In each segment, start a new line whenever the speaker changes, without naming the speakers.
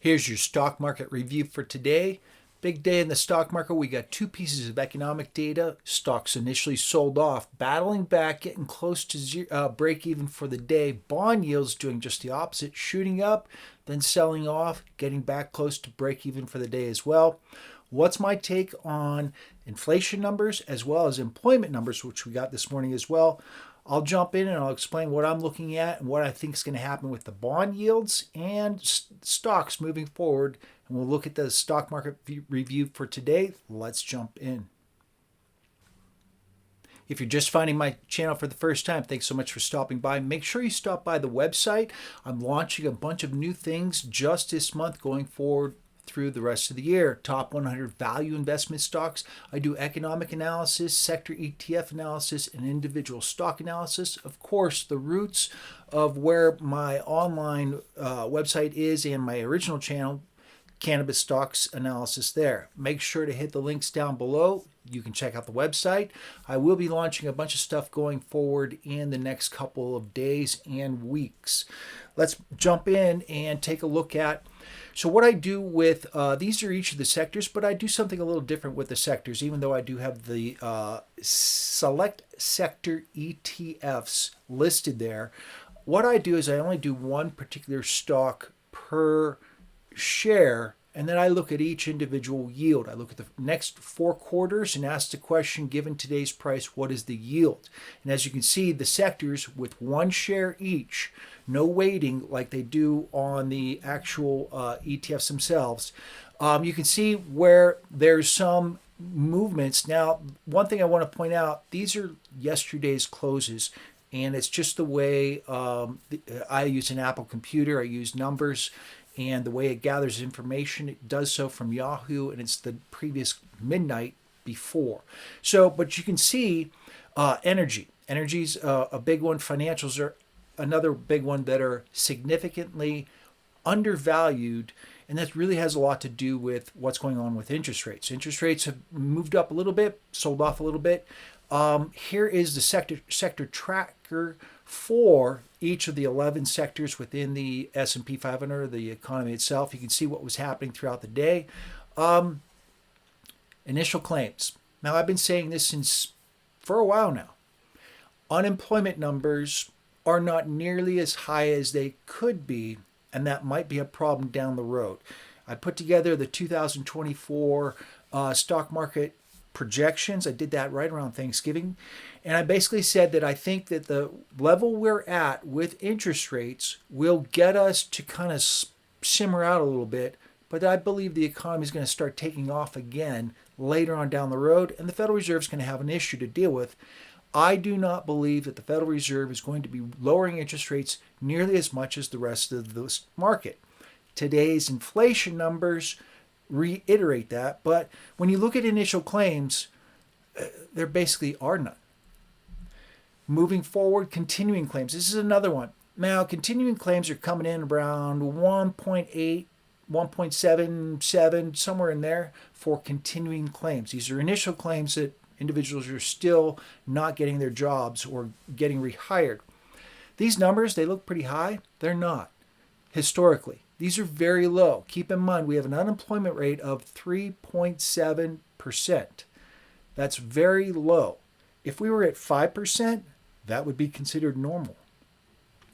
Here's your stock market review for today. Big day in the stock market. We got two pieces of economic data. Stocks initially sold off, battling back, getting close to break even for the day. Bond yields doing just the opposite, shooting up, then selling off, getting back close to break even for the day as well. What's my take on inflation numbers as well as employment numbers, which we got this morning as well? I'll jump in and I'll explain what I'm looking at and what I think is going to happen with the bond yields and stocks moving forward. And we'll look at the stock market review for today. Let's jump in. If you're just finding my channel for the first time, thanks so much for stopping by. Make sure you stop by the website. I'm launching a bunch of new things just this month going forward through the rest of the year. Top 100 value investment stocks. I do economic analysis, sector ETF analysis, and individual stock analysis. Of course, the roots of where my online website is and my original channel, cannabis stocks analysis there. Make sure to hit the links down below. You can check out the website. I will be launching a bunch of stuff going forward in the next couple of days and weeks. Let's jump in and take a look at what I do with these are each of the sectors, but I do something a little different with the sectors, even though I do have the select sector ETFs listed there. What I do is I only do one particular stock per share, and then I look at each individual yield. I look at the next 4 quarters and ask the question, given today's price, what is the yield? And as you can see, the sectors with 1 share each, no weighting like they do on the actual ETFs themselves, you can see where there's some movements. Now, one thing I want to point out, these are yesterday's closes, and it's just the way I use an Apple computer. I use numbers, and the way it gathers information, it does so from Yahoo, and it's the previous midnight before. So, but you can see energy. Energy's a big one. Financials are another big one that are significantly undervalued, and that really has a lot to do with what's going on with interest rates. Interest rates have moved up a little bit, sold off a little bit. Here is the sector tracker for each of the 11 sectors within the S&P 500, the economy itself. You can see what was happening throughout the day. Initial claims. Now, I've been saying this for a while now. Unemployment numbers are not nearly as high as they could be, and that might be a problem down the road. I put together the 2024 stock market projections. I did that right around Thanksgiving. And I basically said that I think that the level we're at with interest rates will get us to kind of simmer out a little bit. But I believe the economy is going to start taking off again later on down the road, and the Federal Reserve is going to have an issue to deal with. I do not believe that the Federal Reserve is going to be lowering interest rates nearly as much as the rest of the market. Today's inflation numbers reiterate that, but when you look at initial claims, there basically are none. Moving forward, continuing claims. This is another one. Now, continuing claims are coming in around 1.8, 1.77, somewhere in there for continuing claims. These are initial claims that individuals are still not getting their jobs or getting rehired. These numbers, they look pretty high. They're not. Historically, these are very low. Keep in mind, we have an unemployment rate of 3.7%. That's very low. If we were at 5%, that would be considered normal.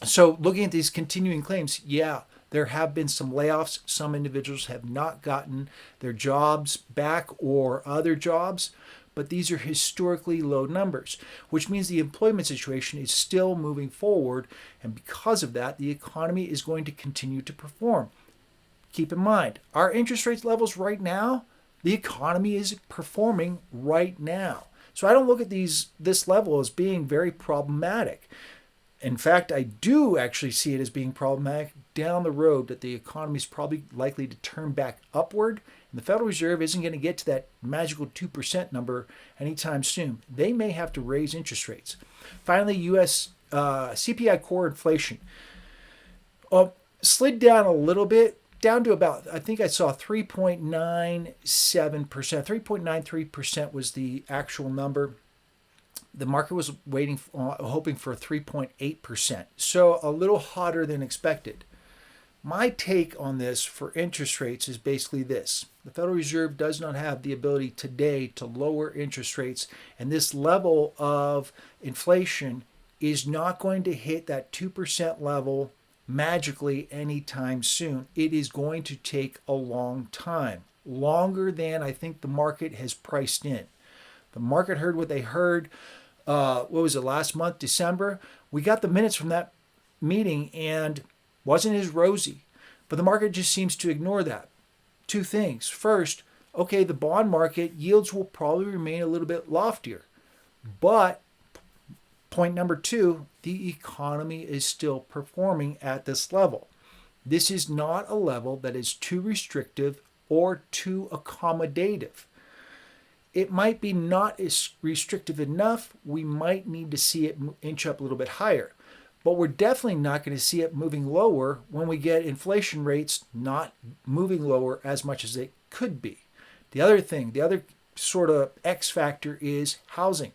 So looking at these continuing claims, yeah, there have been some layoffs. Some individuals have not gotten their jobs back or other jobs, but these are historically low numbers, which means the employment situation is still moving forward, and because of that, the economy is going to continue to perform. Keep in mind, our interest rate levels right now, the economy is performing right now. So I don't look at this level as being very problematic. In fact, I do actually see it as being problematic down the road, that the economy is probably likely to turn back upward. And the Federal Reserve isn't going to get to that magical 2% number anytime soon. They may have to raise interest rates. Finally, U.S. CPI core inflation slid down a little bit, down to about, I think I saw 3.97%. 3.93% was the actual number. The market was hoping for 3.8%, so a little hotter than expected. My take on this for interest rates is basically this. The Federal Reserve does not have the ability today to lower interest rates, and this level of inflation is not going to hit that 2% level magically anytime soon. It is going to take a long time, longer than I think the market has priced in. The market heard what they heard. What was it, last month, December? We got the minutes from that meeting and wasn't as rosy. But the market just seems to ignore that. Two things. First, okay, the bond market yields will probably remain a little bit loftier. But point number two, the economy is still performing at this level. This is not a level that is too restrictive or too accommodative. It might be not as restrictive enough. We might need to see it inch up a little bit higher. But we're definitely not going to see it moving lower when we get inflation rates not moving lower as much as they could be. The other thing, the other sort of X factor is housing.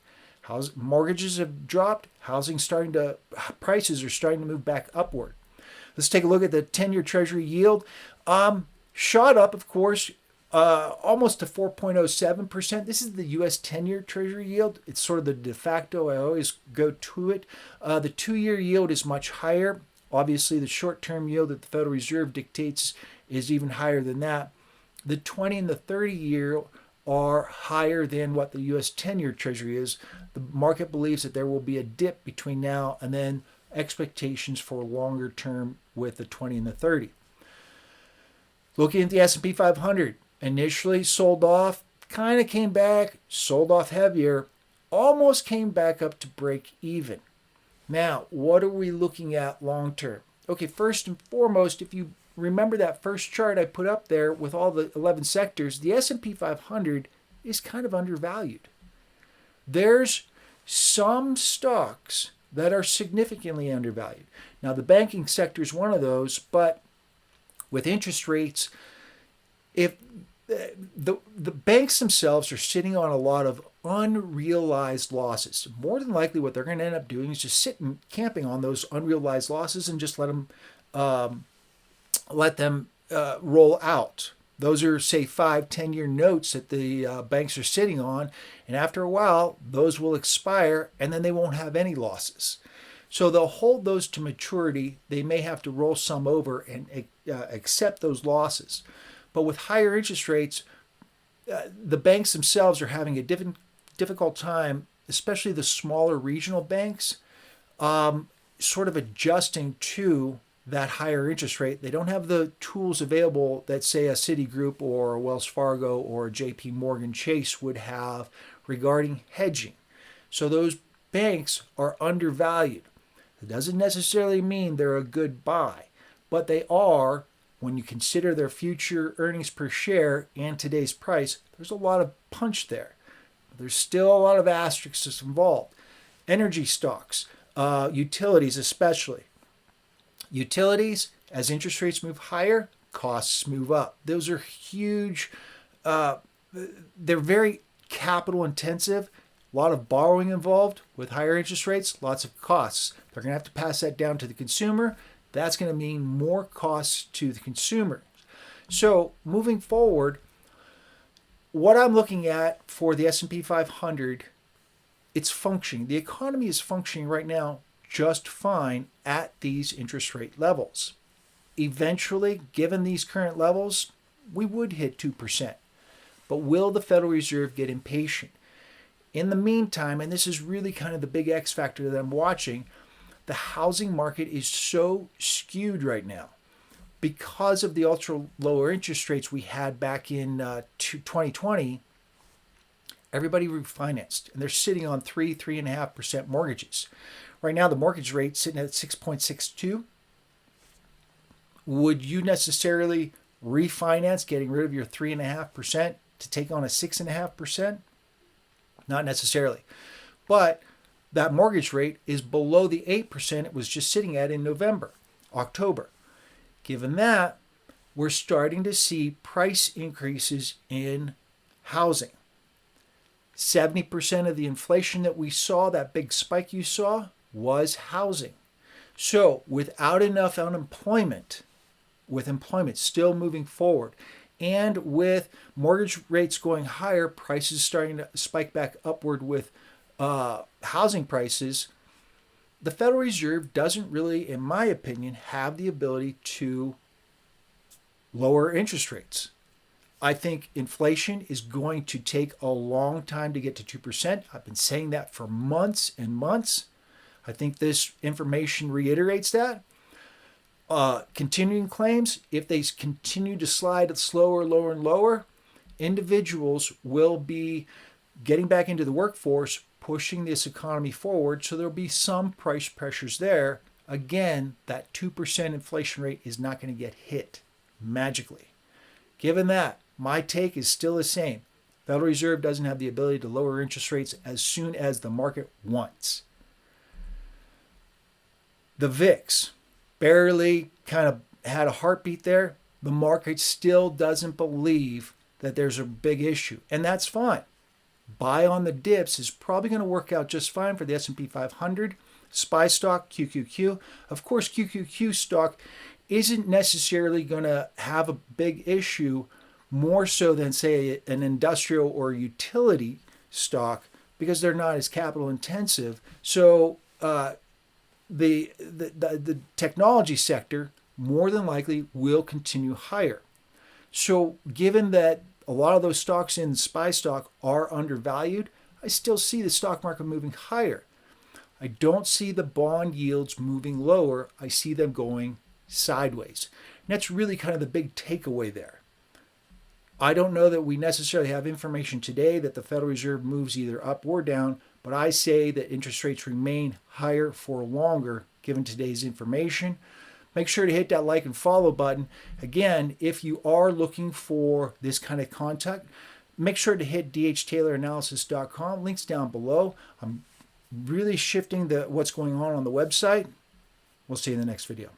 Mortgages have dropped. Prices are starting to move back upward. Let's take a look at the 10-year Treasury yield. Shot up, of course, almost to 4.07%. This is the U.S. 10-year Treasury yield. It's sort of the de facto. I always go to it. The 2-year yield is much higher. Obviously, the short-term yield that the Federal Reserve dictates is even higher than that. The 20 and the 30-year are higher than what the U.S. 10-year Treasury is. The market believes that there will be a dip between now and then expectations for longer term with the 20 and the 30. Looking at the S&P 500, initially sold off, kind of came back, sold off heavier, almost came back up to break even. Now, what are we looking at long term? Okay, first and foremost, if you remember that first chart I put up there with all the 11 sectors, the S&P 500 is kind of undervalued. There's some stocks that are significantly undervalued. Now, the banking sector is one of those, but with interest rates, if the banks themselves are sitting on a lot of unrealized losses, more than likely what they're going to end up doing is just sitting camping on those unrealized losses and just let them roll out. Those are, say, 5-10-year notes that the banks are sitting on, and after a while, those will expire, and then they won't have any losses. So they'll hold those to maturity. They may have to roll some over and accept those losses. But with higher interest rates, the banks themselves are having a difficult time, especially the smaller regional banks, sort of adjusting to that higher interest rate. They don't have the tools available that, say, a Citigroup or a Wells Fargo or a JP Morgan Chase would have regarding hedging. So those banks are undervalued. It doesn't necessarily mean they're a good buy, but they are, when you consider their future earnings per share and today's price, there's a lot of punch there. There's still a lot of asterisks involved. Energy stocks, utilities especially. Utilities, as interest rates move higher, costs move up. Those are huge. They're very capital intensive. A lot of borrowing involved with higher interest rates, lots of costs. They're going to have to pass that down to the consumer. That's going to mean more costs to the consumer. So moving forward, what I'm looking at for the S&P 500, it's functioning. The economy is functioning right now just fine at these interest rate levels. Eventually, given these current levels, we would hit 2%. But will the Federal Reserve get impatient? In the meantime, and this is really kind of the big X factor that I'm watching, the housing market is so skewed right now because of the ultra lower interest rates we had back in 2020. Everybody refinanced, and they're sitting on 3.5% mortgages. Right now, the mortgage rate sitting at 6.62. Would you necessarily refinance, getting rid of your 3.5% to take on a 6.5%? Not necessarily. But that mortgage rate is below the 8% it was just sitting at in October. Given that, we're starting to see price increases in housing. 70% of the inflation that we saw, that big spike you saw, was housing. So without enough unemployment, with employment still moving forward, and with mortgage rates going higher, prices starting to spike back upward with housing prices, the Federal Reserve doesn't really, in my opinion, have the ability to lower interest rates. I think inflation is going to take a long time to get to 2%. I've been saying that for months and months. I think this information reiterates that. Continuing claims, if they continue to slide slower, lower, and lower, individuals will be getting back into the workforce, pushing this economy forward. So there'll be some price pressures there. Again, that 2% inflation rate is not going to get hit magically. Given that, my take is still the same. Federal Reserve doesn't have the ability to lower interest rates as soon as the market wants. The VIX barely kind of had a heartbeat there. The market still doesn't believe that there's a big issue, and that's fine. Buy on the dips is probably going to work out just fine for the S&P 500. SPY Stock QQQ. Of course, QQQ stock isn't necessarily going to have a big issue more so than, say, an industrial or utility stock because they're not as capital intensive. So the technology sector more than likely will continue higher. So given that a lot of those stocks in SPY stock are undervalued, I still see the stock market moving higher. I don't see the bond yields moving lower. I see them going sideways. And that's really kind of the big takeaway there. I don't know that we necessarily have information today that the Federal Reserve moves either up or down, but I say that interest rates remain higher for longer given today's information. Make sure to hit that like and follow button. Again, if you are looking for this kind of content, make sure to hit dhtayloranalysis.com. Links down below. I'm really shifting what's going on the website. We'll see you in the next video.